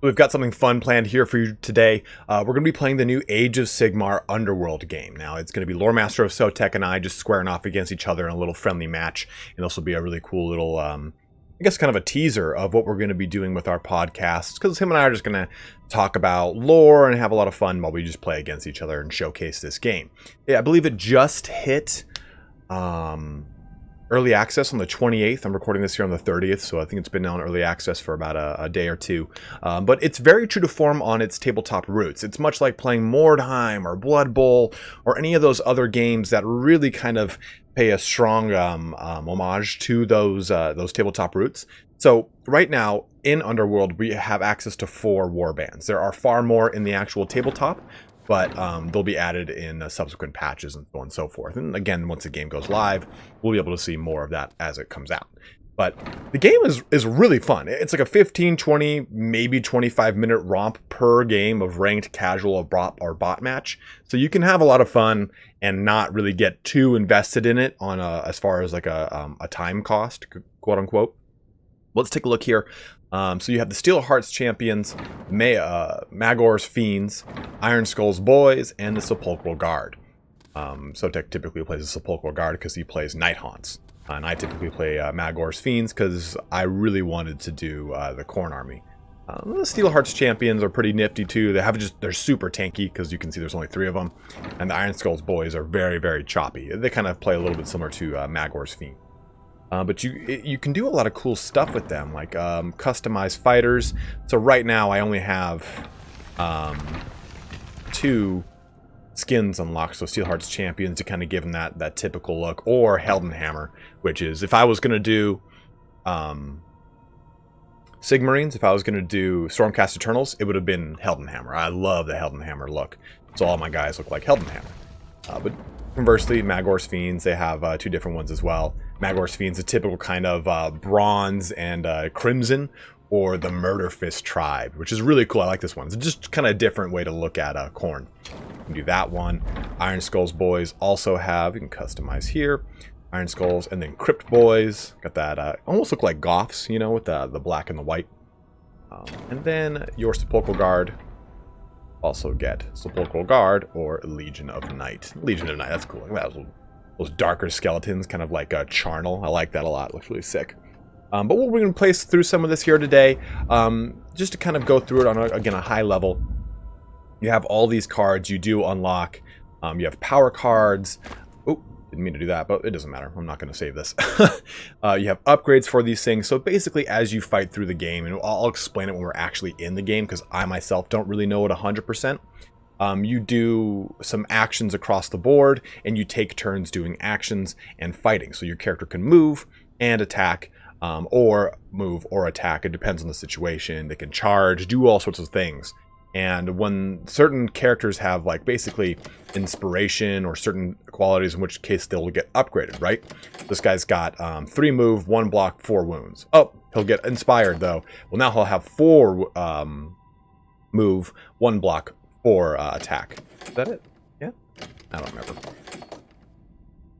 We've got something fun planned here for you today. We're going to be playing the new Age of Sigmar Underworld game. Now, it's going to be Loremaster of Sotek and I just squaring off against each other in a little friendly match. And this will be a really cool little, I guess, kind of a teaser of what we're going to be doing with our podcast. Because him and I are just going to talk about lore and have a lot of fun while we just play against each other and showcase this game. Yeah, I believe it just hit early access on the 28th. I'm recording this here on the 30th, so I think it's been on early access for about a day or two. But it's very true to form on its tabletop roots. It's much like playing Mordheim or Blood Bowl or any of those other games that really kind of pay a strong homage to those tabletop roots. So right now in Underworld, we have access to 4 warbands. There are far more in the actual tabletop, but they'll be added in subsequent patches and so on and so forth. And again, once the game goes live, we'll be able to see more of that as it comes out. But the game is really fun. It's like a 15, 20, maybe 25-minute romp per game of ranked casual or bot match. So you can have a lot of fun and not really get too invested in it on as far as like a time cost, quote unquote. Let's take a look here. So you have the Steel Hearts Champions, Magor's Fiends, Iron Skull's Boys, and the Sepulchral Guard. Sotek typically plays the Sepulchral Guard because he plays Night Haunts. And I typically play Magor's Fiends because I really wanted to do the Khorne Army. The Steel Hearts Champions are pretty nifty too. They're super tanky because you can see there's only 3 of them. And the Iron Skull's Boys are very, very choppy. They kind of play a little bit similar to Magor's Fiend. But you can do a lot of cool stuff with them, like customize fighters. So right now I only have 2 skins unlocked, so Steel Hearts Champions to kind of give them that typical look, or Heldenhammer, which is, if I was going to do Sigmarines, if I was going to do Stormcast Eternals, it would have been Heldenhammer. I love the Heldenhammer look, so all my guys look like Heldenhammer. But conversely, Magor's Fiends, they have 2 different ones as well. Magor's Fiends, a typical kind of bronze and crimson, or the Murder Fist Tribe, which is really cool. I like this one. It's just kind of a different way to look at Khorne. You can do that one. Iron Skull's Boys also have, you can customize here, Iron Skulls, and then Crypt Boys. Got that, almost look like Goths, you know, with the black and the white. And then your Sepulchral Guard. Also get Sepulchral Guard or Legion of Night. Legion of Night, that's cool. Look at those darker skeletons, kind of like a charnel. I like that a lot. It looks really sick. But we're going to play through some of this here today, just to kind of go through it on, again, a high level. You have all these cards you do unlock. You have power cards. Oh, didn't mean to do that, but it doesn't matter. I'm not going to save this. You have upgrades for these things. So basically, as you fight through the game, and I'll explain it when we're actually in the game, because I myself don't really know it 100%. You do some actions across the board, and you take turns doing actions and fighting. So your character can move and attack, or move or attack. It depends on the situation. They can charge, do all sorts of things. And when certain characters have, like, basically inspiration or certain qualities, in which case they'll get upgraded, right? This guy's got 3 move, 1 block, 4 wounds. Oh, he'll get inspired, though. Well, now he'll have 4 move, 1 block, 4 attack. Is that it? Yeah? I don't remember.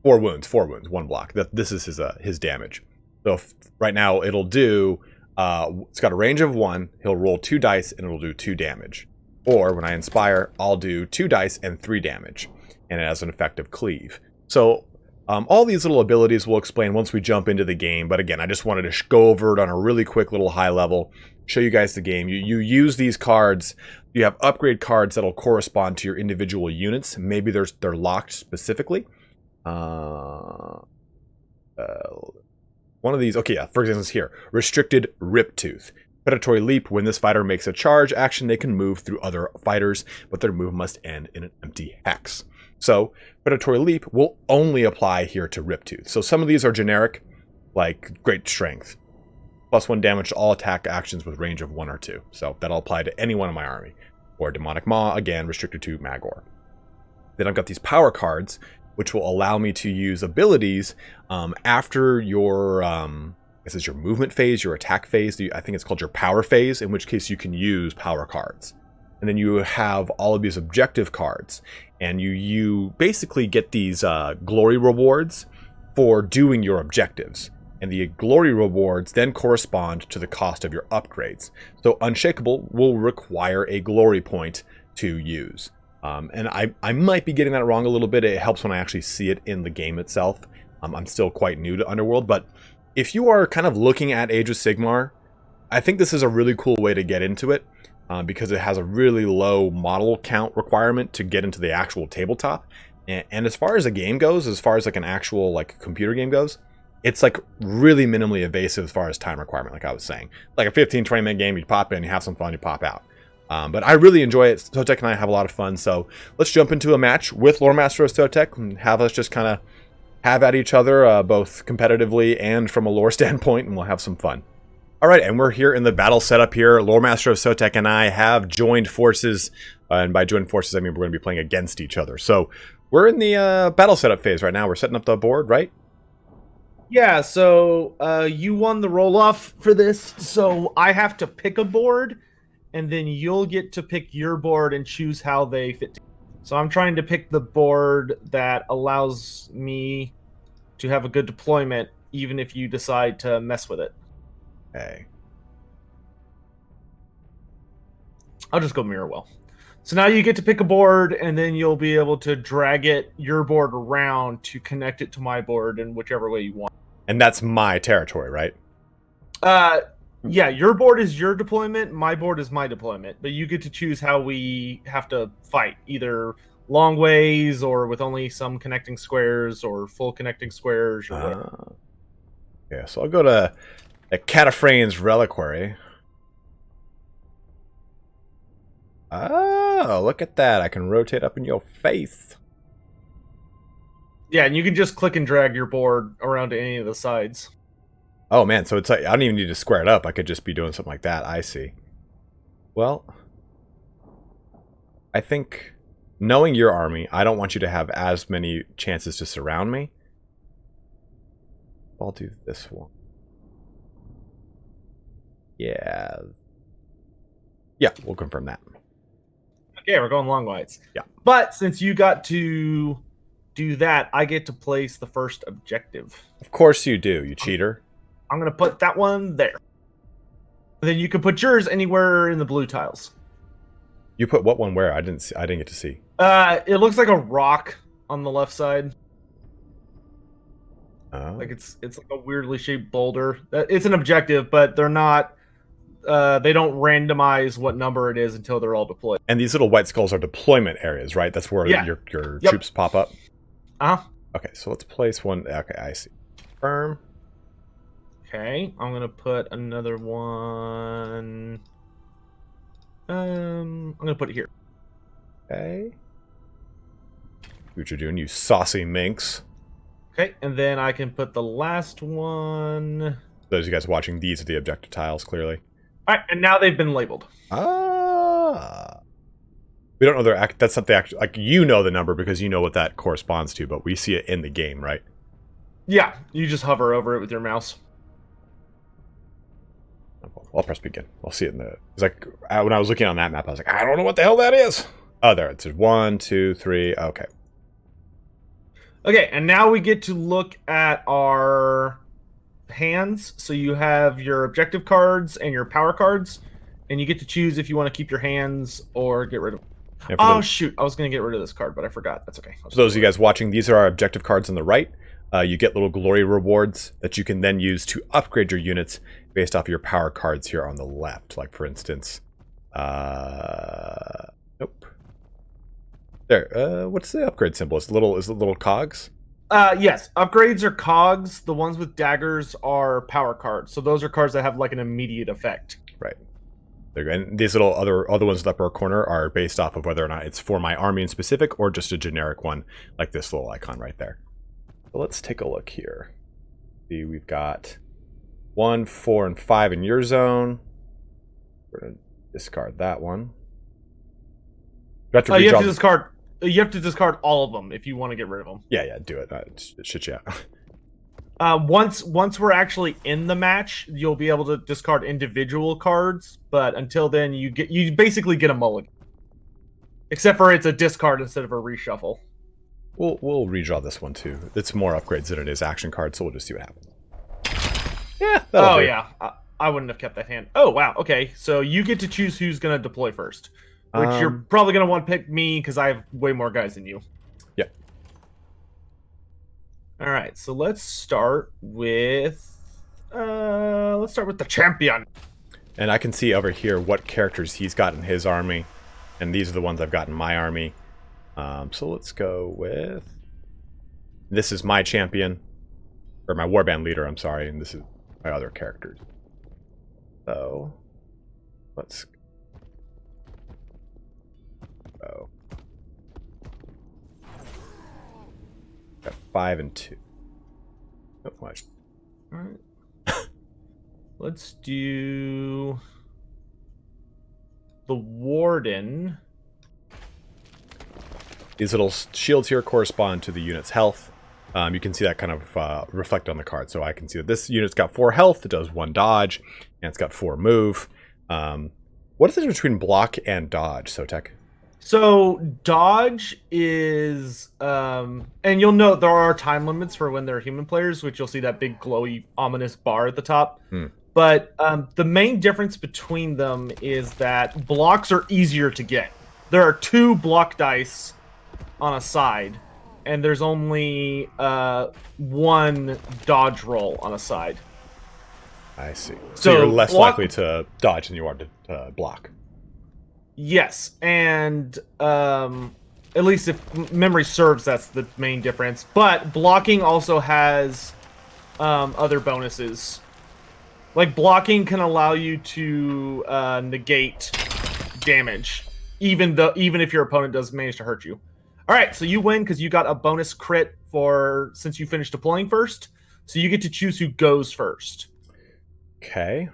4 wounds, 1 block. This is his damage. So right now it'll do... it's got a range of 1. He'll roll 2 dice and it'll do 2 damage. Or when I inspire, I'll do 2 dice and 3 damage, and it has an effective cleave. So all these little abilities we'll explain once we jump into the game. But again, I just wanted to go over it on a really quick little high level, show you guys the game. You use these cards. You have upgrade cards that'll correspond to your individual units. Maybe they're locked specifically. One of these, okay, yeah, for example, here, Restricted Rip Tooth. Predatory Leap, when this fighter makes a charge action, they can move through other fighters, but their move must end in an empty hex. So, Predatory Leap will only apply here to Rip Tooth. So some of these are generic, like Great Strength. +1 damage to all attack actions with range of 1 or 2. So that'll apply to anyone in my army. Or Demonic Maw, again, restricted to Magor. Then I've got these power cards, which will allow me to use abilities after your, this is your movement phase, your attack phase. I think it's called your power phase, in which case you can use power cards. And then you have all of these objective cards, and you basically get these glory rewards for doing your objectives. and the glory rewards then correspond to the cost of your upgrades. So Unshakable will require a glory point to use. And I might be getting that wrong a little bit. It helps when I actually see it in the game itself. I'm still quite new to Underworld, but if you are kind of looking at Age of Sigmar, I think this is a really cool way to get into it, because it has a really low model count requirement to get into the actual tabletop. And as far as the game goes, as far as like an actual like computer game goes, it's like really minimally invasive as far as time requirement, like I was saying. Like a 15-20 minute game, you pop in, you have some fun, you pop out. But I really enjoy it. Sotek and I have a lot of fun, so let's jump into a match with Loremaster of Sotek and have us just kind of have at each other, both competitively and from a lore standpoint, and we'll have some fun. Alright, and we're here in the battle setup here. Loremaster of Sotek and I have joined forces, and by joined forces I mean we're going to be playing against each other. So we're in the battle setup phase right now. We're setting up the board, right? Yeah, so you won the roll-off for this, so I have to pick a board, and then you'll get to pick your board and choose how they fit together. So I'm trying to pick the board that allows me to have a good deployment, even if you decide to mess with it. Okay. I'll just go mirror well. So now you get to pick a board, and then you'll be able to drag your board around to connect it to my board in whichever way you want. And that's my territory, right? Yeah, your board is your deployment, my board is my deployment, but you get to choose how we have to fight, either long ways or with only some connecting squares or full connecting squares or whatever. Yeah, so I'll go to the Cataphragm's Reliquary. Oh, look at that. I can rotate up in your face. Yeah, and you can just click and drag your board around to any of the sides. Oh man, so it's like I don't even need to square it up. I could just be doing something like that. I see. Well, I think knowing your army, I don't want you to have as many chances to surround me. I'll do this one. Yeah. Yeah, we'll confirm that. Okay, we're going long ways. Yeah. But since you got to do that, I get to place the first objective. Of course you do, you cheater. I'm going to put that one there. Then you can put yours anywhere in the blue tiles. You put what one where? I didn't get to see. It looks like a rock on the left side. Oh. Like it's like a weirdly shaped boulder. It's an objective, but they're not. They don't randomize what number it is until they're all deployed. And these little white skulls are deployment areas, right? That's where your troops pop up. Okay, so let's place one. Okay, I see. Firm. Okay, I'm gonna put another one. I'm gonna put it here. Okay. What you're doing, you saucy minx. Okay, and then I can put the last one. Those of you guys watching, these are the objective tiles, clearly. All right, and now they've been labeled. Ah. We don't know their that's not the actual, like, you know the number because you know what that corresponds to, but we see it in the game, right? Yeah, you just hover over it with your mouse. I'll press begin. I'll see it in the. It's like when I was looking on that map, I was like, I don't know what the hell that is. Oh, there. It's 1, 2, 3. Okay. Okay, and now we get to look at our hands. So you have your objective cards and your power cards, and you get to choose if you want to keep your hands or get rid of them. Yeah, oh, shoot. I was going to get rid of this card, but I forgot. That's okay. For those of you guys watching, these are our objective cards on the right. You get little glory rewards that you can then use to upgrade your units based off of your power cards here on the left. Like, for instance, nope. There, what's the upgrade symbol? Is it little cogs? Yes, upgrades are cogs. The ones with daggers are power cards. So those are cards that have like an immediate effect. Right. There you go. And these little other ones in the upper corner are based off of whether or not it's for my army in specific or just a generic one, like this little icon right there. So let's take a look here. See, we've got 1, 4, and 5 in your zone. We're gonna discard that one. You have to discard all of them if you want to get rid of them. Yeah, do it. It shit you out. Once we're actually in the match, you'll be able to discard individual cards, but until then, you basically get a mulligan. Except for it's a discard instead of a reshuffle. We'll redraw this one too. It's more upgrades than it is action cards, so we'll just see what happens. Yeah, that'll do. Yeah. I wouldn't have kept that hand. Oh, wow. Okay, so you get to choose who's going to deploy first. Which you're probably going to want to pick me because I have way more guys than you. Yeah. All right, so let's start with the champion. And I can see over here what characters he's got in his army. And these are the ones I've got in my army. So let's go with... This is my champion. Or my warband leader, I'm sorry. And this is my other characters. So... Let's... go. Got 5 and 2. Oh, what? Alright. Let's do... the Warden. These little shields here correspond to the unit's health. You can see that kind of reflect on the card. So I can see that this unit's got 4 health, it does 1 dodge, and it's got 4 move. What is the difference between block and dodge, Sotek? So dodge is, and you'll note there are time limits for when they're human players, which you'll see that big glowy ominous bar at the top. But the main difference between them is that blocks are easier to get. There are 2 block dice on a side, and there's only 1 dodge roll on a side. I see. So you're less likely to dodge than you are to block. Yes, and at least if memory serves, that's the main difference. But blocking also has other bonuses. Like, blocking can allow you to negate damage, even if your opponent does manage to hurt you. All right, so you win because you got a bonus crit since you finished deploying first. So you get to choose who goes first. Okay.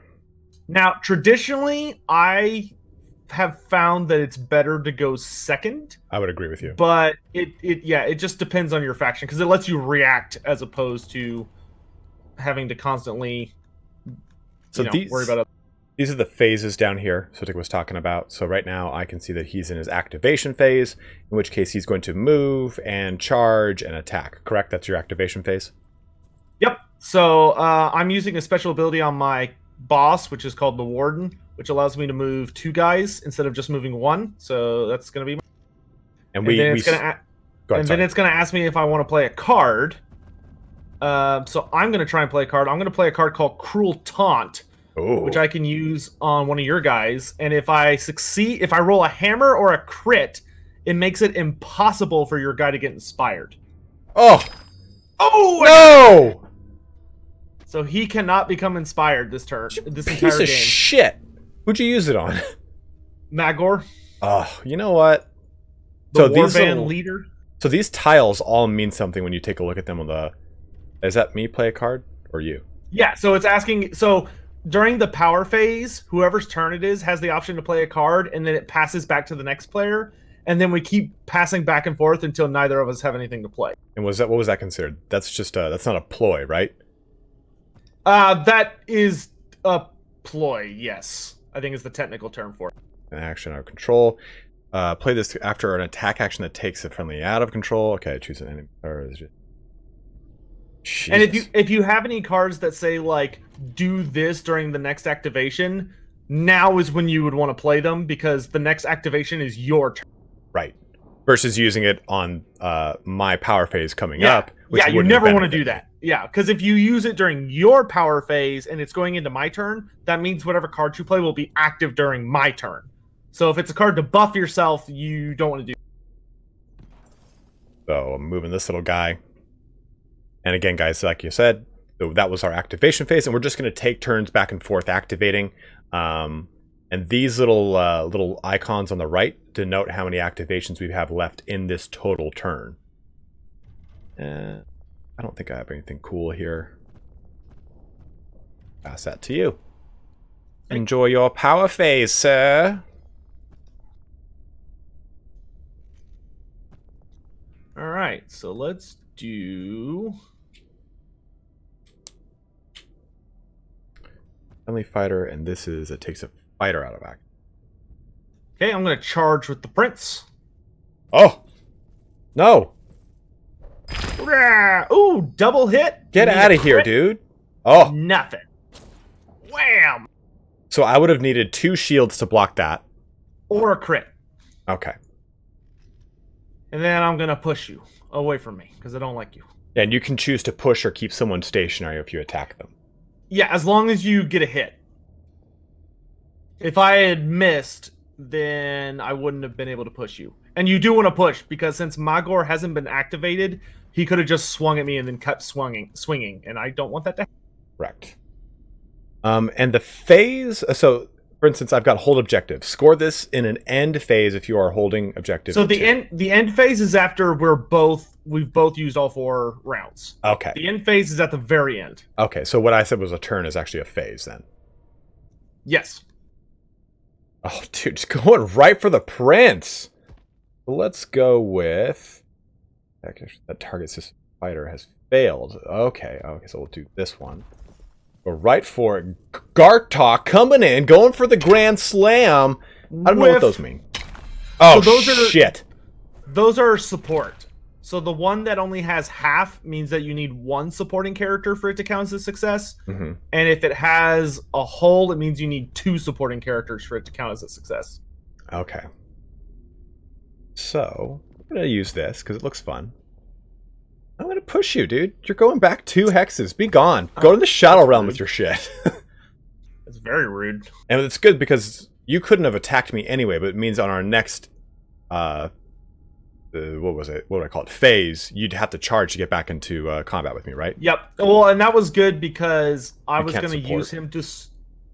Now, traditionally, I have found that it's better to go second. I would agree with you. But it just depends on your faction because it lets you react as opposed to having to constantly worry about it. These are the phases down here Sotek was talking about. So right now I can see that he's in his activation phase, in which case he's going to move and charge and attack. Correct? That's your activation phase? Yep. So I'm using a special ability on my boss, which is called the Warden, which allows me to move 2 guys instead of just moving 1. So that's going to be then it's going to ask me if I want to play a card. So I'm going to try and play a card. I'm going to play a card called Cruel Taunt, which I can use on one of your guys. And if I succeed, if I roll a hammer or a crit, it makes it impossible for your guy to get inspired. Oh no! So he cannot become inspired this turn. This entire game. Piece of shit. Who'd you use it on? Magor. Oh, you know what? The warband leader. So these tiles all mean something when you take a look at them on the... Is that me play a card or you? Yeah, so it's asking... So during the power phase, whoever's turn it is has the option to play a card, and then it passes back to the next player, and then we keep passing back and forth until neither of us have anything to play. And what was that considered? That's just that's not a ploy, right? That is a ploy, yes. I think is the technical term for it. An action out of control. Play this after an attack action that takes a friendly out of control. Okay, choose an enemy. And if you have any cards that say like do this during the next activation, now is when you would want to play them because the next activation is your turn. Right. Versus using it on my power phase coming up. Yeah, you never want to do that. Yeah, because if you use it during your power phase and it's going into my turn, that means whatever cards you play will be active during my turn. So if it's a card to buff yourself, you don't want to do that. So I'm moving this little guy. And again, guys, like you said, so that was our activation phase, and we're just going to take turns back and forth activating. And these little icons on the right denote how many activations we have left in this total turn. I don't think I have anything cool here. Pass that to you. Enjoy your power phase, sir. All right, so let's do... Friendly fighter, and this is it takes a fighter out of action. Okay, I'm going to charge with the prince. Oh! No! Ooh, double hit. Get out of here, dude. Oh. Nothing. Wham! So I would have needed 2 shields to block that. Or a crit. Okay. And then I'm going to push you away from me, because I don't like you. And you can choose to push or keep someone stationary if you attack them. Yeah, as long as you get a hit. If I had missed, then I wouldn't have been able to push you. And you do want to push, because since Magor hasn't been activated, he could have just swung at me and then kept swinging, and I don't want that to happen. Correct. And the phase... So, for instance, I've got hold objective. Score this in an end phase if you are holding objective. So the end phase is after we've both used all 4 rounds. Okay. The end phase is at the very end. Okay, so what I said was a turn is actually a phase then. Yes. Oh, dude, just going right for the prince. Let's go with... That target system fighter has failed. Okay, so we'll do this one. Go right for it. Gartok coming in, going for the Grand Slam. I don't know what those mean. Oh, so shit. Those are support. So the one that only has half means that you need 1 supporting character for it to count as a success. Mm-hmm. And if it has a whole, it means you need 2 supporting characters for it to count as a success. Okay. So, I'm going to use this because it looks fun. I'm going to push you, dude. You're going back 2 hexes. Be gone. Go to the Shadow Realm with your shit. It's very rude. And it's good because you couldn't have attacked me anyway, but it means on our next... what was it? What would I call it? Phase. You'd have to charge to get back into combat with me, right? Yep. Well, and that was good because I was going to use him to...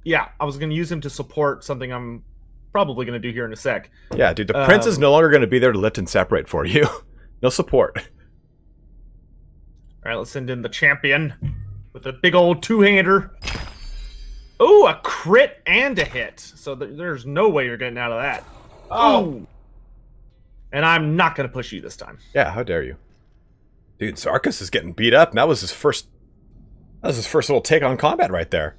Yeah, I was going to use him to support something I'm probably going to do here in a sec. Yeah, dude. The prince is no longer going to be there to lift and separate for you. No support. All right, let's send in the champion with a big old 2-hander. Oh, a crit and a hit. So there's no way you're getting out of that. Oh. And I'm not going to push you this time. Yeah, how dare you. Dude, Sarkis is getting beat up. And that was his first little take on combat right there.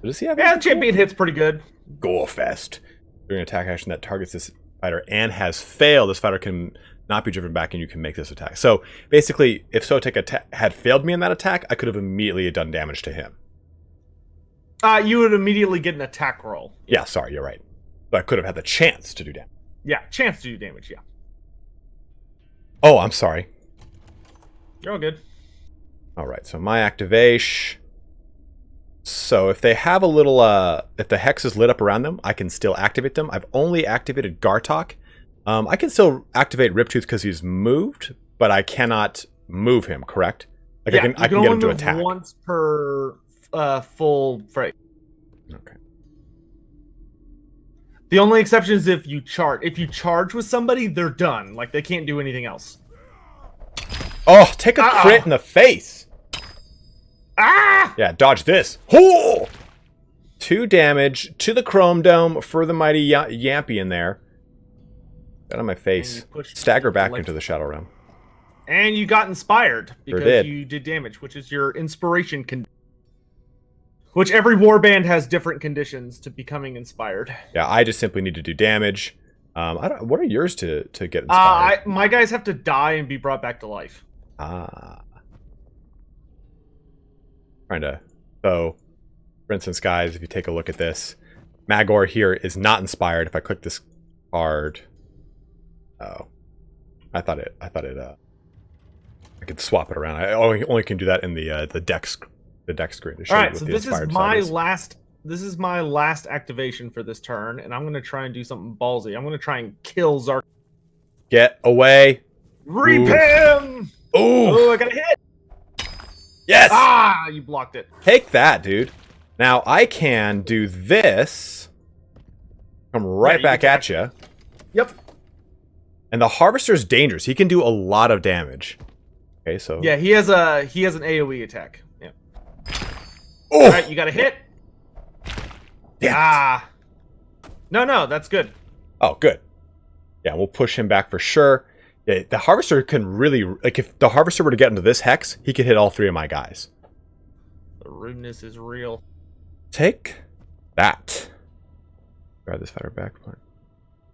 Does he have the champion hits pretty good. Goal fest. During an attack action that targets this fighter and has failed, this fighter can not be driven back and you can make this attack. So basically, if Sotek had failed me in that attack, I could have immediately done damage to him. You would immediately get an attack roll. Yeah, sorry, you're right. But I could have had the chance to do damage. Yeah, chance to do damage, yeah. Oh, I'm sorry. You're all good. Alright, so my activation. So if they have a little, if the hex is lit up around them, I can still activate them. I've only activated Gartok. I can still activate Riptooth because he's moved, but I cannot move him, correct? Like yeah, I can get him to attack. Once per full phrase. Okay. The only exception is if you charge. If you charge with somebody, they're done. Like, they can't do anything else. Oh, take a crit in the face! Ah! Yeah, dodge this. Oh! 2 damage to the Chrome Dome for the mighty Yampy in there. Got on my face. Stagger back into the Shadow Realm. And you got inspired because did. You did damage, which is your inspiration condition. Which every warband has different conditions to becoming inspired. Yeah, I just simply need to do damage. What are yours to get inspired? My guys have to die and be brought back to life. So, for instance, guys, if you take a look at this, Magor here is not inspired. If I click this card, I thought it. I could swap it around. I only can do that in the deck screen. All right, so this is my last. This is my last activation for this turn, and I'm going to try and do something ballsy. I'm going to try and kill Zark. Get away! Reap him! Oh, I got a hit! Yes! Ah, you blocked it. Take that, dude. Now, I can do this. Come right back at you. Yep. And the Harvester's dangerous. He can do a lot of damage. Okay, so... Yeah, he has an AoE attack. Yeah. Oh! Alright, you got a hit. Yeah. No, that's good. Oh, good. Yeah, we'll push him back for sure. Yeah, the Harvester can really... Like, if the Harvester were to get into this hex, he could hit all 3 of my guys. The rudeness is real. Take that. Grab this fighter back.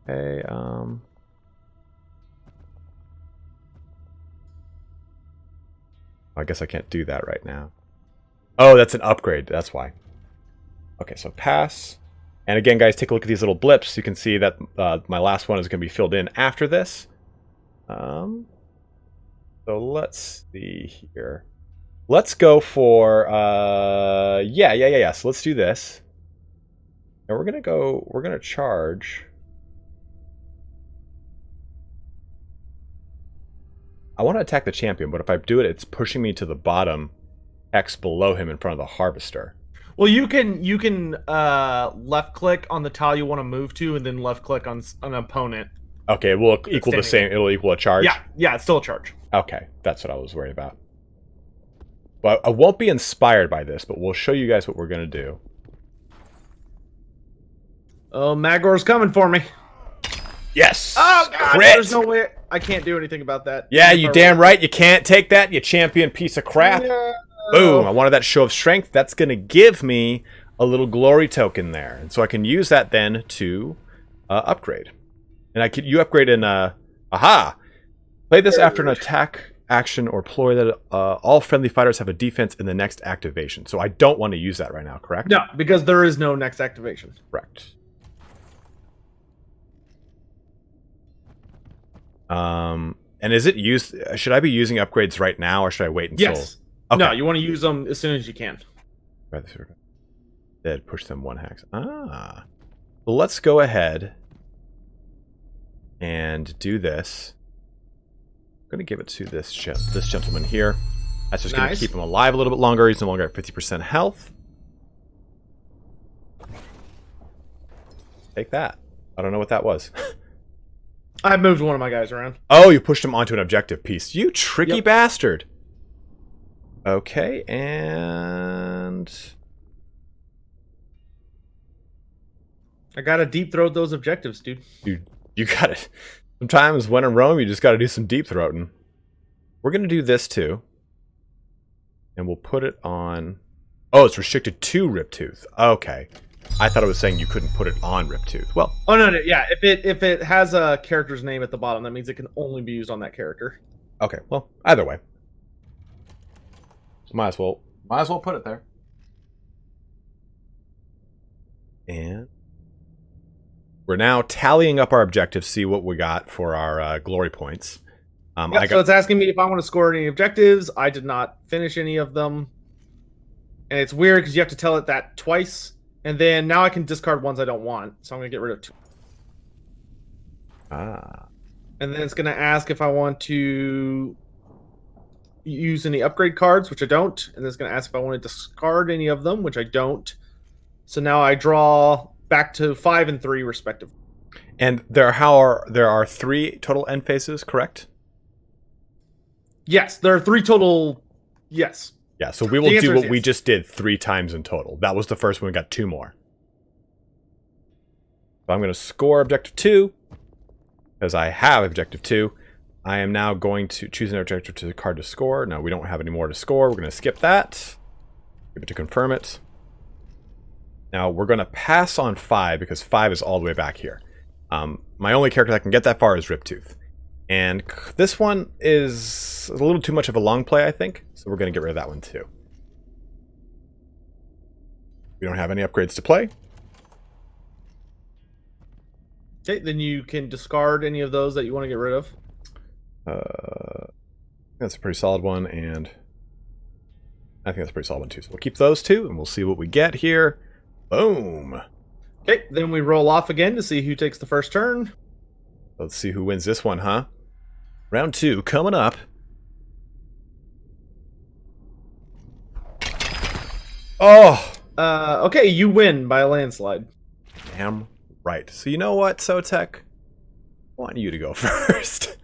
Okay, I guess I can't do that right now. Oh, that's an upgrade. That's why. Okay, so pass. And again, guys, take a look at these little blips. You can see that my last one is going to be filled in after this. So let's see here. Let's go for, yeah. So let's do this. And we're going to charge. I want to attack the champion, but if I do it, it's pushing me to the bottom X below him in front of the harvester. Well, you can left click on the tile you want to move to, and then left click on an opponent. Okay, it will equal the same. It'll equal a charge. Yeah, it's still a charge. Okay, that's what I was worried about. But I won't be inspired by this, but we'll show you guys what we're gonna do. Oh, Magor's coming for me. Yes. Oh God, Crit! there's no way I can't do anything about that. Yeah, you damn right. You can't take that, you champion piece of crap. Yeah. Boom! I wanted that show of strength. That's gonna give me a little glory token there, and so I can use that then to upgrade. And you upgrade in aha. Play this after an attack action or ploy that all friendly fighters have a defense in the next activation. So I don't want to use that right now, correct? No, because there is no next activation. Correct. And is it used? Should I be using upgrades right now, or should I wait until? Yes. Okay. No, you want to use them as soon as you can. Dead. Push them 1 hex. Ah. Well, let's go ahead and do this. I'm going to give it to this gentleman here. That's just going to keep him alive a little bit longer. He's no longer at 50% health. Take that. I don't know what that was. I moved one of my guys around. Oh, you pushed him onto an objective piece. You tricky bastard. Okay, and... I gotta deep throat those objectives, dude. You got it. Sometimes when in Rome, you just got to do some deep throating. We're going to do this too. And we'll put it on... Oh, it's restricted to Riptooth. Okay. I thought it was saying you couldn't put it on Riptooth. Well... Oh, no, yeah. If it has a character's name at the bottom, that means it can only be used on that character. Okay, well, either way. So might as well put it there. And... we're now tallying up our objectives, see what we got for our glory points. So it's asking me if I want to score any objectives. I did not finish any of them. And it's weird because you have to tell it that twice. And then now I can discard ones I don't want. So I'm going to get rid of 2. Ah. And then it's going to ask if I want to use any upgrade cards, which I don't. And then it's going to ask if I want to discard any of them, which I don't. So now I draw... back to 5 and 3 respectively. And there are 3 total end phases, correct? Yes, there are 3 total. Yes. Yeah, so we will do what we just did 3 times in total. That was the first one. We got 2 more. So I'm going to score objective 2 because I have objective 2. I am now going to choose an objective to the card to score. No, we don't have any more to score. We're going to skip that. Give it to confirm it. Now, we're going to pass on 5 because 5 is all the way back here. My only character that can get that far is Riptooth. And this one is a little too much of a long play, I think. So we're going to get rid of that one too. We don't have any upgrades to play. Okay, then you can discard any of those that you want to get rid of. That's a pretty solid one, and I think that's a pretty solid one too. So we'll keep those 2, and we'll see what we get here. Boom. Okay, then we roll off again to see who takes the first turn. Let's see who wins this one, huh? Round 2 coming up. Oh! Okay, you win by a landslide. Damn right. So you know what, Sotek? I want you to go first.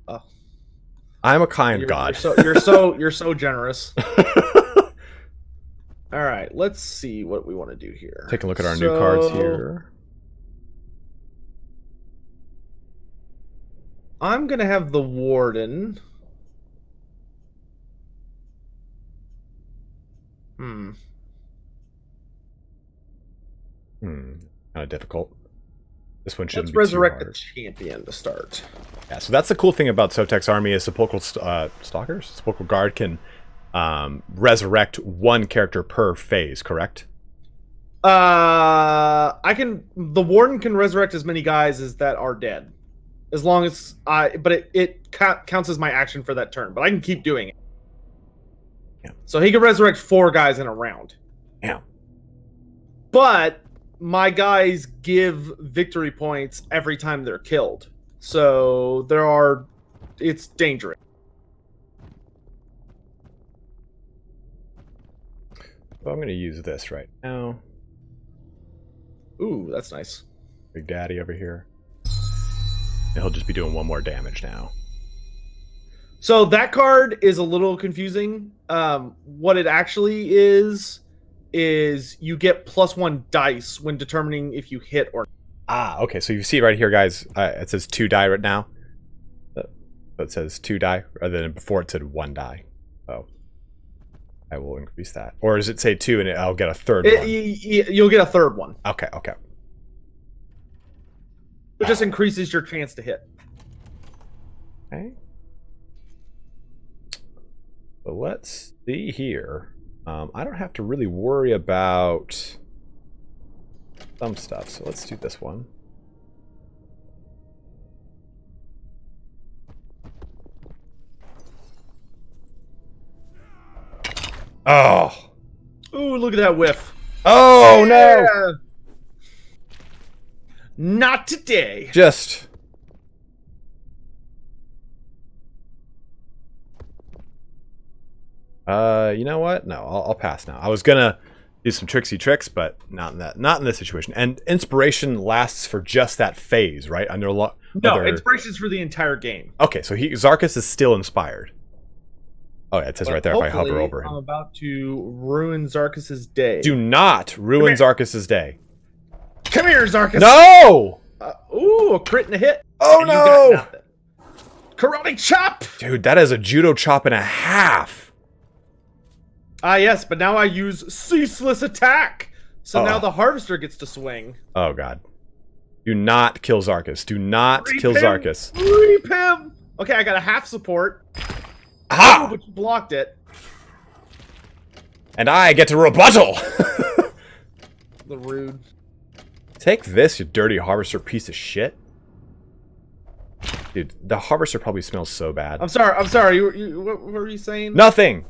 Oh. I'm a kind god. You're so generous. All right, let's see what we want to do here. Take a look at our new cards here. I'm going to have the Warden. Kind of difficult. This one shouldn't be too hard. Let's resurrect the champion to start. Yeah, so that's the cool thing about Sotek's army is Sepulchral Stalkers. Sepulchral Guard can resurrect 1 character per phase, correct? The warden can resurrect as many guys as that are dead, as long as but it counts as my action for that turn. But I can keep doing it. Yeah. So he can resurrect 4 guys in a round. Yeah. But my guys give victory points every time they're killed. So it's dangerous. Well, I'm going to use this right now. Ooh, that's nice. Big Daddy over here. And he'll just be doing 1 more damage now. So that card is a little confusing. What it actually is you get +1 dice when determining if you hit or not. Ah, okay. So you see right here, guys, it says 2 die right now. So it says 2 die, rather than before it said 1 die. So I will increase that. Or does it say 2 and I'll get a third one? You'll get a third one. Okay, okay. It just increases your chance to hit. Okay. So let's see here. I don't have to really worry about some stuff, so let's do this one. Oh! Ooh, look at that whiff. Oh, yeah! no! Not today. Just... you know what? No, I'll pass now. I was gonna do some tricksy tricks, but not in this situation. And inspiration lasts for just that phase, right? No, inspiration's for the entire game. Okay, so Zarkus is still inspired. Oh, yeah, it says right there if I hover over him. I'm about to ruin Zarkus's day. Do not ruin Zarkus's day. Come here, Zarkus. No! Ooh, a crit and a hit. Oh, and no! You got nothing. Karate chop! Dude, that is a judo chop and a half. Ah, yes, but now I use ceaseless attack. So now the harvester gets to swing. Oh, God. Do not kill Zarkus. Do not kill Zarkus. Reap him! Okay, I got a half support. Aha! Oh, but you blocked it. And I get to rebuttal! The rude. Take this, you dirty harvester piece of shit. Dude, the harvester probably smells so bad. I'm sorry. What were you saying? Nothing!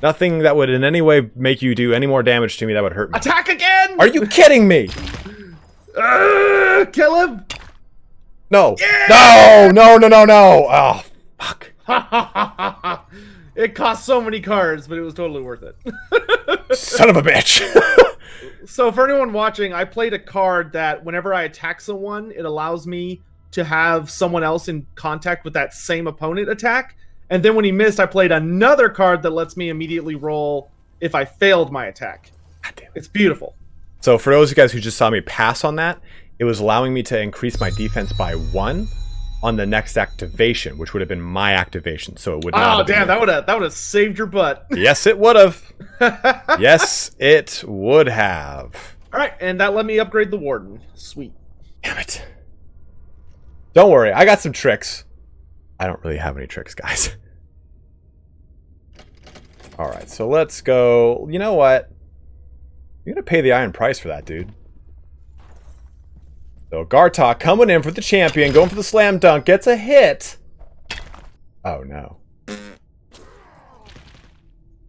Nothing that would in any way make you do any more damage to me that would hurt me. Attack again! Are you kidding me? Kill him! No. Yeah! No! Oh, fuck. It cost so many cards, but it was totally worth it. Son of a bitch. So for anyone watching, I played a card that whenever I attack someone, it allows me to have someone else in contact with that same opponent attack. And then when he missed, I played another card that lets me immediately roll if I failed my attack. God damn it. It's beautiful. So for those of you guys who just saw me pass on that, it was allowing me to increase my defense by 1 on the next activation, which would have been my activation. So it would not. Oh damn! That would have saved your butt. Yes, it would have. Yes, it would have. All right, and that let me upgrade the warden. Sweet. Damn it. Don't worry, I got some tricks. I don't really have any tricks, guys. All right, so let's go. You know what? You're gonna pay the iron price for that, dude. So Gartok coming in for the champion, going for the slam dunk, gets a hit. Oh no.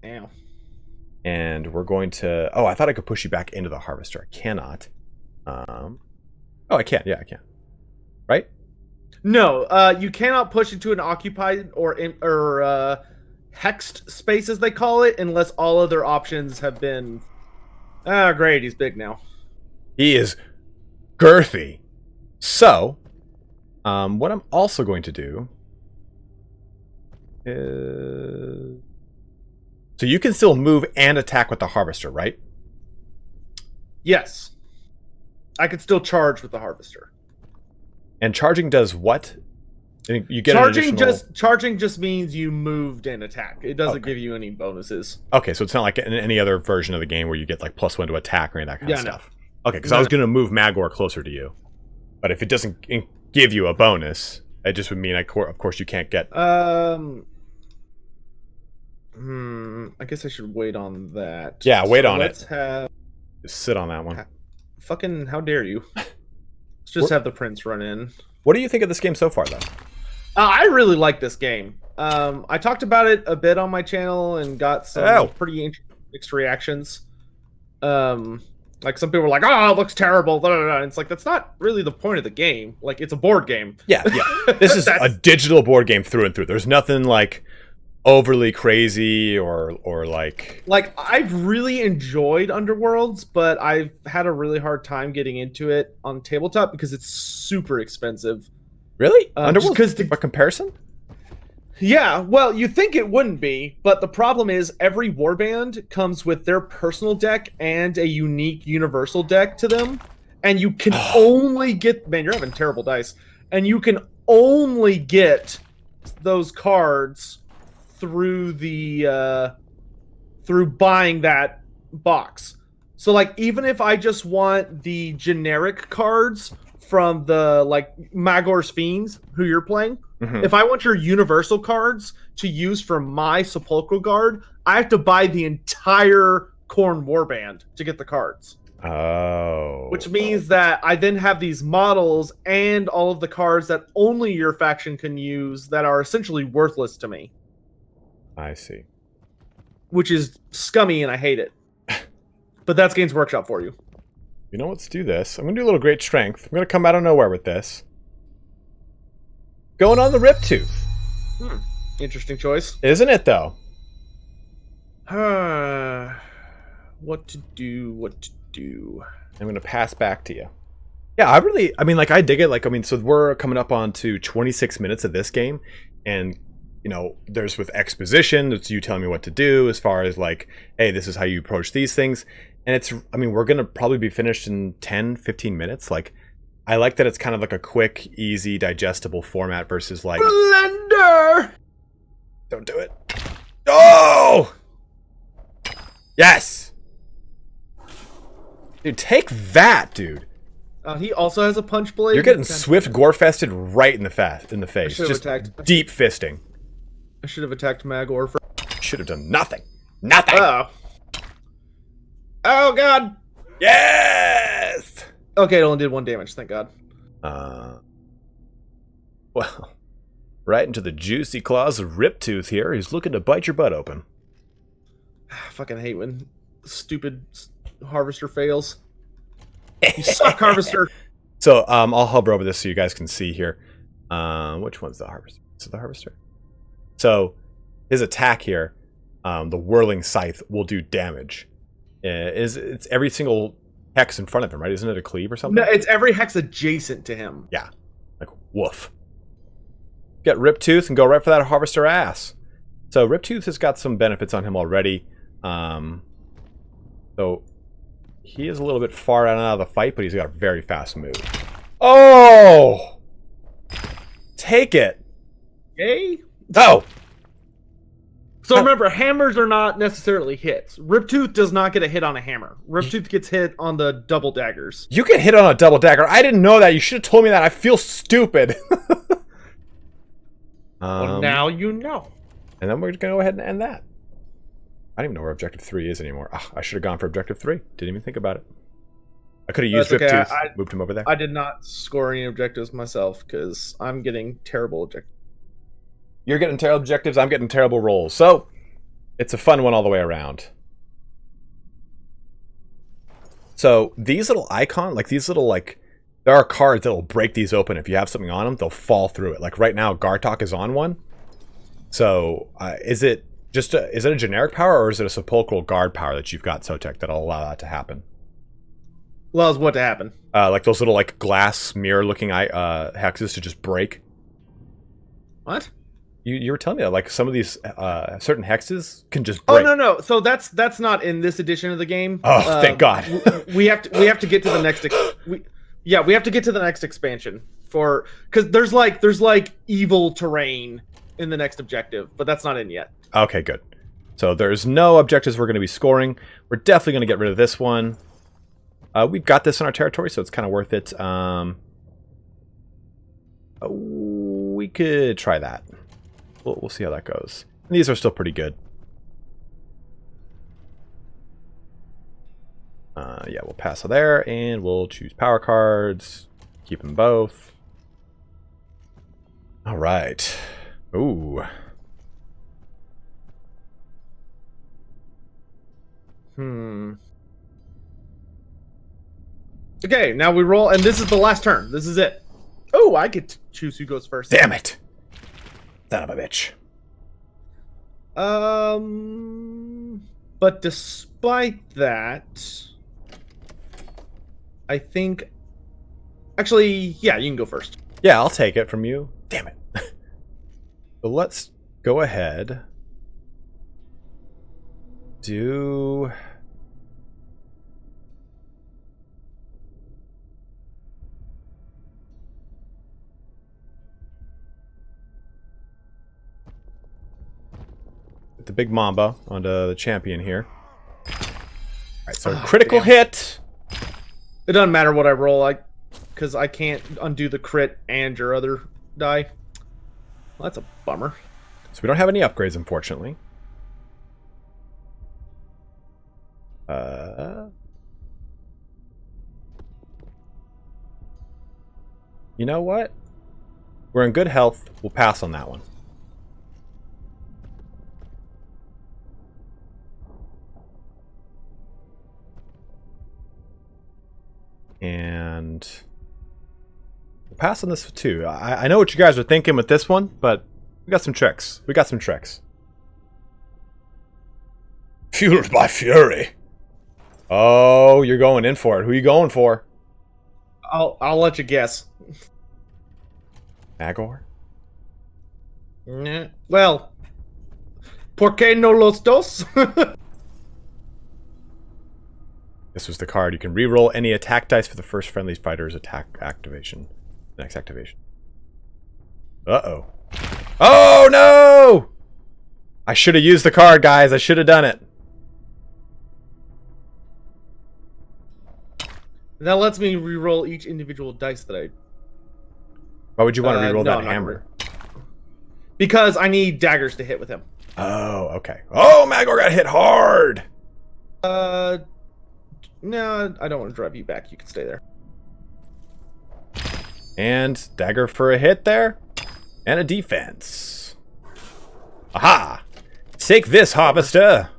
Damn. And we're going to... Oh, I thought I could push you back into the harvester. I cannot. Oh, I can. Yeah, I can. Right? No, you cannot push into an occupied or hexed space, as they call it, unless all other options have been... Ah, great. He's big now. He is girthy. So, what I'm also going to do is... So you can still move and attack with the harvester, right? Yes. I can still charge with the harvester. And charging does what? You get charging just means you moved and attack. It doesn't give you any bonuses. Okay, so it's not like in any other version of the game where you get like +1 to attack or any of that kind of stuff. No. Okay, because I was going to move Magor closer to you. But if it doesn't give you a bonus, it just would mean, of course, you can't get... I guess I should wait on that. Yeah, wait on it. Let's have... Just sit on that one. Fucking, how dare you? Let's just have the prince run in. What do you think of this game so far, though? I really like this game. I talked about it a bit on my channel and got some pretty mixed reactions. Like some people were like, "Oh, it looks terrible." Blah, blah, blah. And it's like that's not really the point of the game. Like it's a board game. Yeah. This is a digital board game through and through. There's nothing like overly crazy or like I've really enjoyed Underworlds, but I've had a really hard time getting into it on tabletop because it's super expensive. Really? Underworlds? Because by comparison? Yeah, well, you think it wouldn't be, but the problem is every warband comes with their personal deck and a unique universal deck to them, and you can only get... Man, you're having terrible dice. And you can only get those cards through the... through buying that box. So, like, even if I just want the generic cards from the, like, Magor's Fiends, who you're playing... If I want your universal cards to use for my Sepulchral Guard, I have to buy the entire Khorne Warband to get the cards. Oh. Which means that I then have these models and all of the cards that only your faction can use that are essentially worthless to me. I see. Which is scummy and I hate it. But that's Games Workshop for you. You know, let's do this. I'm going to do a little Great Strength. I'm going to come out of nowhere with this. Going on the Riptooth. Interesting choice. Isn't it, though? What to do. I'm going to pass back to you. Yeah, I mean, like, I dig it. Like, I mean, so we're coming up on to 26 minutes of this game. And, you know, there's with exposition, it's you telling me what to do as far as, like, hey, this is how you approach these things. And it's, I mean, we're going to probably be finished in 10, 15 minutes. Like, I like that it's kind of like a quick, easy, digestible format versus like... Blender! Don't do it. Oh! Yes! Dude, take that, dude. He also has a punch blade. You're getting swift gore-fested right in the face. Just deep fisting. I should have attacked Magor for... Should have done nothing. Nothing! Oh, God! Yes! Okay, it only did 1 damage, thank God. Well, right into the juicy claws of Riptooth here. He's looking to bite your butt open. I fucking hate when stupid Harvester fails. You suck, Harvester! So, I'll hover over this so you guys can see here. Which one's the Harvester? Is it the Harvester? So, his attack here, the Whirling Scythe, will do damage. It's every single... hex in front of him, right? Isn't it a cleave or something? No, it's every hex adjacent to him. Yeah. Like, woof. Get Riptooth and go right for that Harvester ass. So Riptooth has got some benefits on him already. So he is a little bit far out of the fight, but he's got a very fast move. Oh! Take it! Yay? Oh! So remember, hammers are not necessarily hits. Riptooth does not get a hit on a hammer. Riptooth gets hit on the double daggers. You get hit on a double dagger. I didn't know that. You should have told me that. I feel stupid. Well, now you know. And then we're going to go ahead and end that. I don't even know where Objective 3 is anymore. Oh, I should have gone for Objective 3. Didn't even think about it. I could have used Riptooth, moved him over there. I did not score any objectives myself because I'm getting terrible objectives. You're getting terrible objectives, I'm getting terrible rolls. So, it's a fun one all the way around. So, these little icons, like these little, like, there are cards that will break these open. If you have something on them, they'll fall through it. Like right now, Gartok is on one. So, is it a generic power or is it a sepulchral guard power that you've got, Sotek, that'll allow that to happen? Allows what to happen? Like those little, like, glass mirror-looking hexes to just break. What? You were telling me that, like, some of these certain hexes can just break. Oh no. So that's not in this edition of the game. Oh, thank God. we have to get to the next. We have to get to the next expansion because there's like evil terrain in the next objective, but that's not in yet. Okay, good. So there's no objectives we're going to be scoring. We're definitely going to get rid of this one. We've got this in our territory, so it's kind of worth it. We could try that. We'll see how that goes. And these are still pretty good. Yeah, we'll pass there, and we'll choose power cards. Keep them both. All right. Ooh. Okay, now we roll, and this is the last turn. This is it. Oh, I get to choose who goes first. Damn it! Son of a bitch. But despite that, I think... Actually, yeah, you can go first. Yeah, I'll take it from you. Damn it. So let's go ahead. Do... the big Mamba onto the champion here. Alright, so critical hit! It doesn't matter what I roll, because I can't undo the crit and your other die. Well, that's a bummer. So we don't have any upgrades, unfortunately. You know what? We're in good health. We'll pass on that one. And we'll pass on this too. I know what you guys are thinking with this one, but we got some tricks. We got some tricks. Fueled by fury. Oh, you're going in for it. Who are you going for? I'll let you guess. Magor? Nah. Well, ¿por qué no los dos? This was the card. You can re-roll any attack dice for the first friendly fighter's attack activation. Next activation. Uh-oh. Oh, no! I should have used the card, guys. I should have done it. That lets me re-roll each individual dice that I... Why would you want to re-roll no, that hammer? Because I need daggers to hit with him. Oh, okay. Oh, Magor got hit hard! No, I don't want to drive you back. You can stay there. And dagger for a hit there. And a defense. Aha! Take this, Harvester!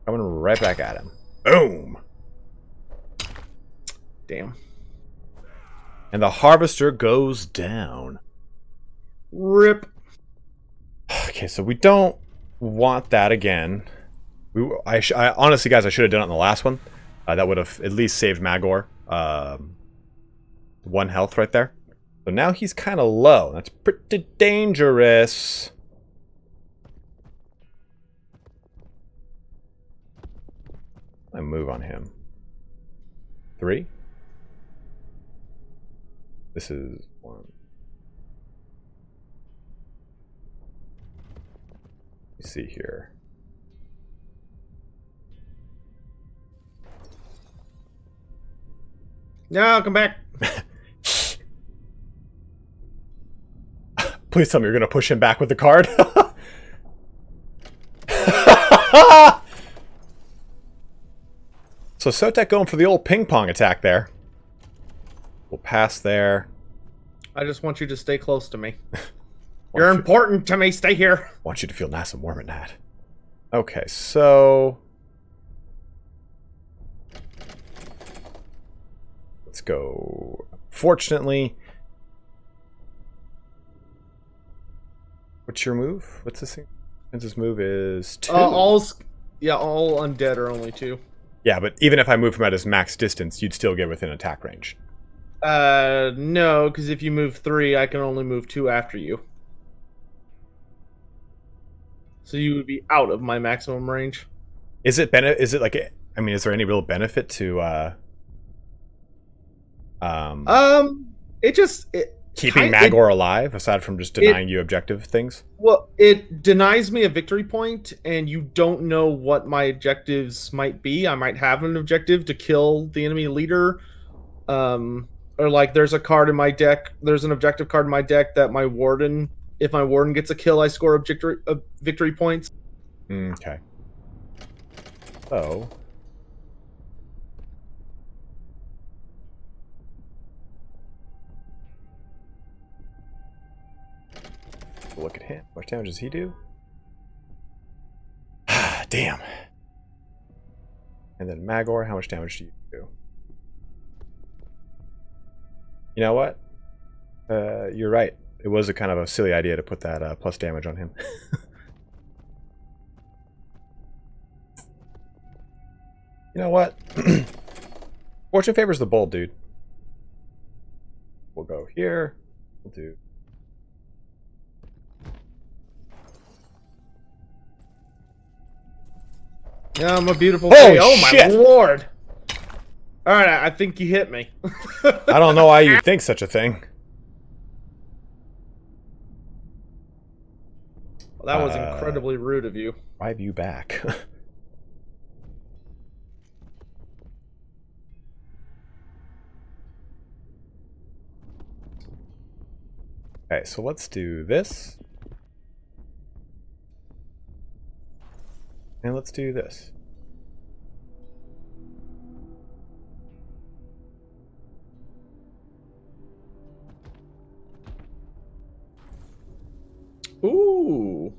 Coming right back at him. Boom! Damn. And the Harvester goes down. Rip. Okay, so we don't want that again. I honestly, guys, I should have done it in the last one. That would have at least saved Magor 1 health right there. So now he's kind of low. That's pretty dangerous. I move on him. 3. This is 1. See here. No, come back. Please tell me you're going to push him back with the card. So Sotek going for the old ping pong attack there. We'll pass there. I just want you to stay close to me. You're important to me. Stay here. Want you to feel nice and warm at night. Okay, so let's go. Fortunately, what's your move? What's this thing? His move is 2. All undead are only 2. Yeah, but even if I move him at his max distance, you'd still get within attack range. No, because if you move 3, I can only move 2 after you. So you would be out of my maximum range. Is it like I mean, is there any real benefit to keeping Magor alive aside from just denying you objective things? Well, it denies me a victory point, and you don't know what my objectives might be. I might have an objective to kill the enemy leader, or like there's a card in my deck. There's an objective card in my deck that my warden. If my warden gets a kill, I score victory points. Okay. So... look at him. How much damage does he do? Ah, damn. And then Magor, how much damage do you do? You know what? You're right. It was a kind of a silly idea to put that plus damage on him. You know what? Fortune favors the bold, dude. We'll go here. We'll do... Yeah, I'm a beautiful Holy thing. Oh shit. my lord! All right, I think you hit me. I don't know why you'd think such a thing. Well, that was incredibly rude of you. Drive you back. Okay, so let's do this. And let's do this. Ooh.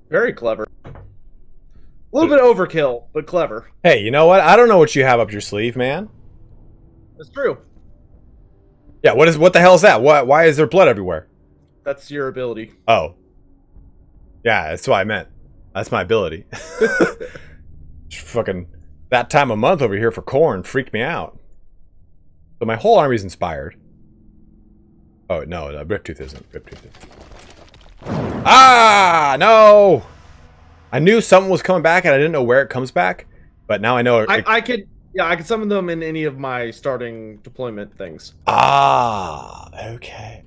Very clever. A little bit overkill, but clever. Hey, you know what? I don't know what you have up your sleeve, man. That's true. Yeah, what the hell is that? Why is there blood everywhere? That's your ability. Oh. Yeah, that's what I meant. That's my ability. Fucking that time of month over here for corn freaked me out. So my whole army's inspired. Oh, no, Riptooth isn't. Riptooth isn't. Ah, no! I knew something was coming back and I didn't know where it comes back. But now I know I could summon them in any of my starting deployment things. Ah, okay.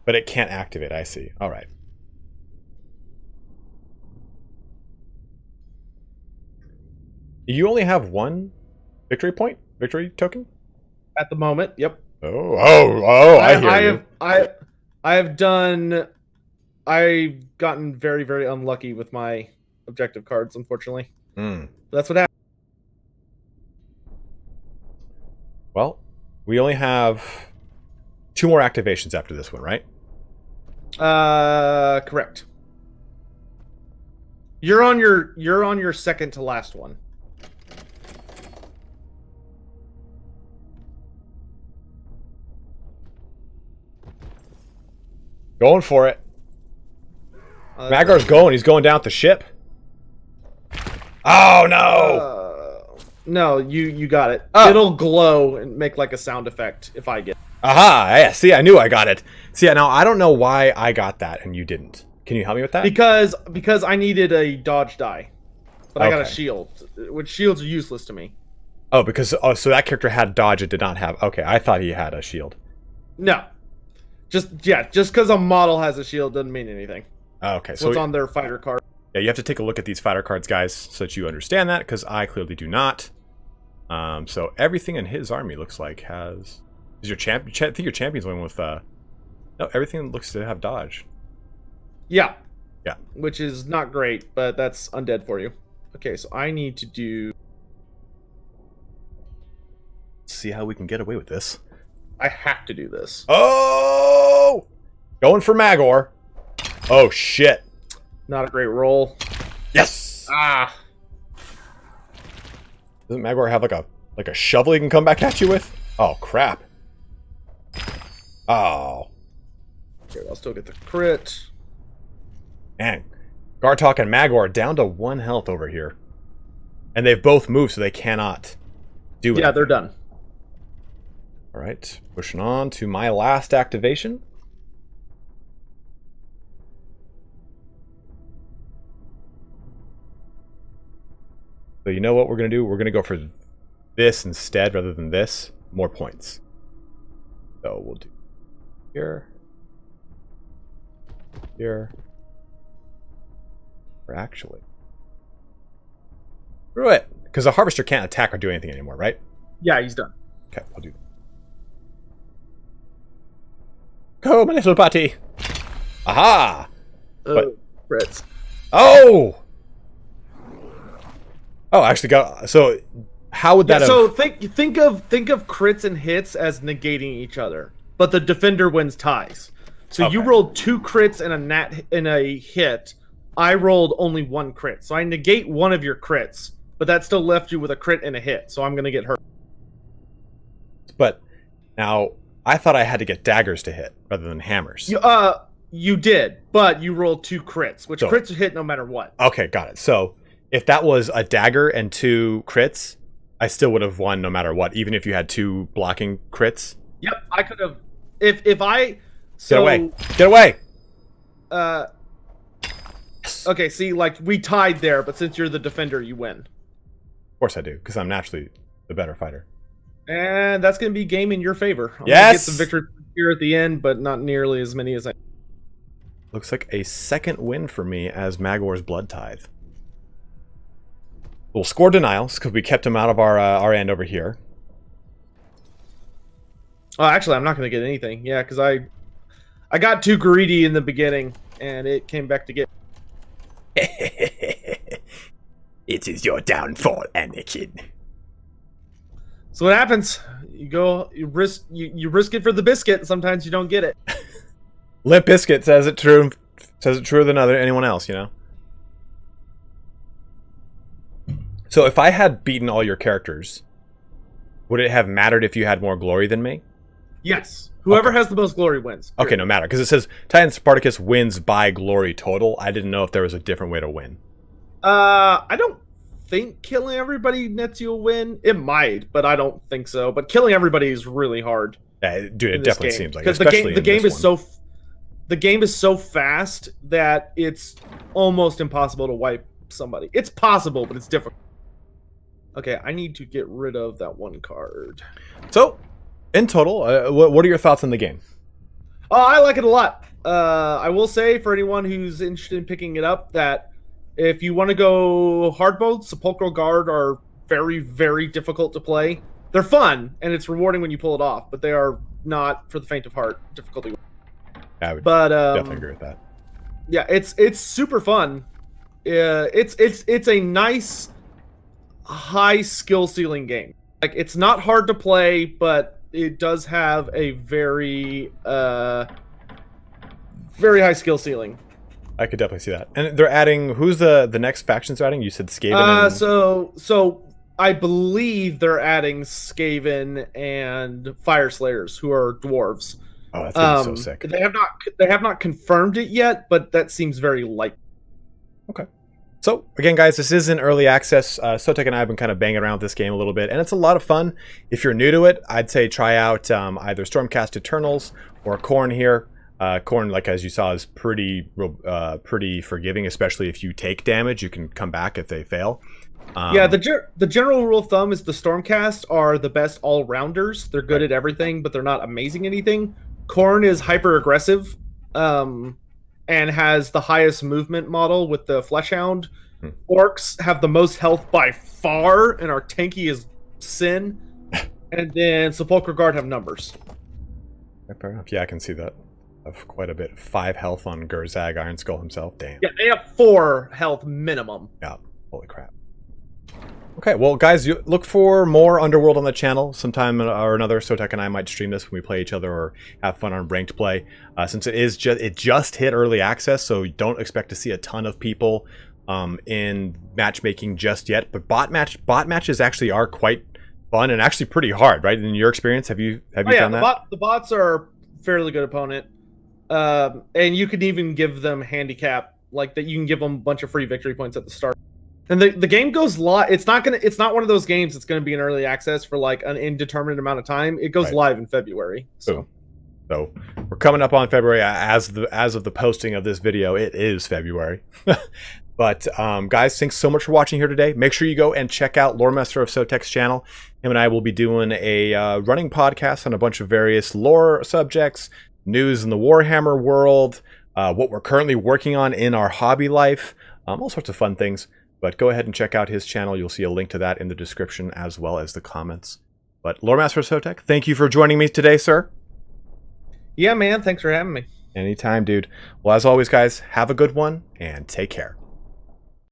But it can't activate, I see. Alright. You only have one victory point? Victory token? At the moment, yep. I hear you. I've gotten very, very unlucky with my objective cards, unfortunately. That's what happened. Well, we only have 2 more activations after this one, right? Correct. You're on your second to last one. Going for it. Magar's going. He's going down with the ship. Oh, no! No, you got it. Oh. It'll glow and make like a sound effect if I get it. Aha! Yeah, see, I knew I got it. See, now I don't know why I got that and you didn't. Can you help me with that? Because I needed a dodge die. But okay. I got a shield, which shields are useless to me. Oh, so that character had dodge, it did not have... Okay, I thought he had a shield. No. Just because a model has a shield doesn't mean anything. Okay, so what's on their fighter card. Yeah, you have to take a look at these fighter cards, guys, so that you understand that, because I clearly do not. So everything in his army looks like has... Is your champ? I think your champion's one with... No, everything looks to have dodge. Yeah. Yeah. Which is not great, but that's undead for you. Okay, so I need to do... See how we can get away with this. I have to do this. Oh! Going for Magor. Oh, shit. Not a great roll. Yes! Ah. Doesn't Magor have like a shovel he can come back at you with? Oh, crap. Oh. Okay, I'll still get the crit. Man. Gartok and Magor are down to 1 health over here. And they've both moved, so they cannot do it. Yeah, they're done. Alright, pushing on to my last activation. So you know what we're going to do? We're going to go for this instead rather than this. More points. So we'll do here. Here. Or actually... Screw it! Because the Harvester can't attack or do anything anymore, right? Yeah, he's done. Okay, I'll do that. Go, my little buddy! Aha! But crits. oh, actually got so. How would that? So think of crits and hits as negating each other, but the defender wins ties. So you rolled 2 crits and a hit. I rolled only 1 crit, so I negate one of your crits, but that still left you with a crit and a hit. So I'm gonna get hurt. But now I thought I had to get daggers to hit rather than hammers. You did, but you rolled 2 crits, which crits hit no matter what. Okay, got it. So if that was a dagger and 2 crits, I still would have won no matter what, even if you had 2 blocking crits. Yep, I could have. If I so get away. Okay, see, like we tied there, but since you're the defender, you win. Of course I do, because I'm naturally the better fighter. And that's going to be game in your favor. I'm yes. Gonna get some victory here at the end, but not nearly as many as I. Looks like a second win for me as Magor's Blood Tithe. We'll score denials because we kept him out of our end over here. Oh, actually, I'm not going to get anything. Yeah, because I got too greedy in the beginning, and it came back to get. It is your downfall, Anakin. So what happens? You risk it for the biscuit, and sometimes you don't get it. Limp Bizkit says it truer than anyone else, you know. So if I had beaten all your characters, would it have mattered if you had more glory than me? Yes. Whoever has the most glory wins. Okay, no matter. Because it says ItalianSpartacus wins by glory total. I didn't know if there was a different way to win. I don't think killing everybody nets you a win. It might, but I don't think so. But killing everybody is really hard. Yeah, dude, it definitely seems like it. Because the game is so fast that it's almost impossible to wipe somebody. It's possible, but it's difficult. Okay, I need to get rid of that 1 card. So, in total, what are your thoughts on the game? Oh, I like it a lot. I will say, for anyone who's interested in picking it up, that if you want to go hard mode, Sepulchral Guard are very, very difficult to play. They're fun, and it's rewarding when you pull it off, but they are not for the faint of heart difficulty. I would definitely agree with that. Yeah, it's super fun. It's a nice high skill ceiling game. Like, it's not hard to play, but it does have a very very high skill ceiling. I could definitely see that. And they're adding, who's the next factions they're adding? You said Skaven and... So I believe they're adding Skaven and Fire Slayers, who are dwarves. Oh, that's gonna be so sick. They have not confirmed it yet, but that seems very likely. Okay. So, again, guys, this is in early access. Sotek and I have been kind of banging around with this game a little bit, and it's a lot of fun. If you're new to it, I'd say try out either Stormcast Eternals or Khorne here. Khorne, like as you saw, is pretty forgiving, especially if you take damage. You can come back if they fail. Yeah, the general rule of thumb is the Stormcast are the best all-rounders. They're good at everything, but they're not amazing at anything. Khorne is hyper-aggressive, and has the highest movement model with the Fleshhound. Orcs have the most health by far, and are tanky as sin. And then Sepulchral Guard have numbers. Fair enough. Yeah, I can see that. Of quite a bit. 5 health on Gurzag, Iron Skull himself. Damn. Yeah, they have 4 health minimum. Yeah. Holy crap. Okay, well, guys, you look for more Underworld on the channel. Sometime or another, Sotek and I might stream this when we play each other or have fun on ranked play. Since it just hit early access, so don't expect to see a ton of people in matchmaking just yet. But bot matches actually are quite fun and actually pretty hard, right? In your experience, have you found that? The bots are a fairly good opponent, and you can even give them handicap, like that. You can give them a bunch of free victory points at the start. And the game goes live. It's not one of those games that's going to be in early access for like an indeterminate amount of time. It goes live in February. So we're coming up on February as of the posting of this video. It is February. But guys, thanks so much for watching here today. Make sure you go and check out Loremaster of Sotek's channel. Him and I will be doing a running podcast on a bunch of various lore subjects, news in the Warhammer world, what we're currently working on in our hobby life, all sorts of fun things. But go ahead and check out his channel. You'll see a link to that in the description as well as the comments. But Loremaster of Sotek, thank you for joining me today, sir. Yeah, man. Thanks for having me. Anytime, dude. Well, as always, guys, have a good one and take care.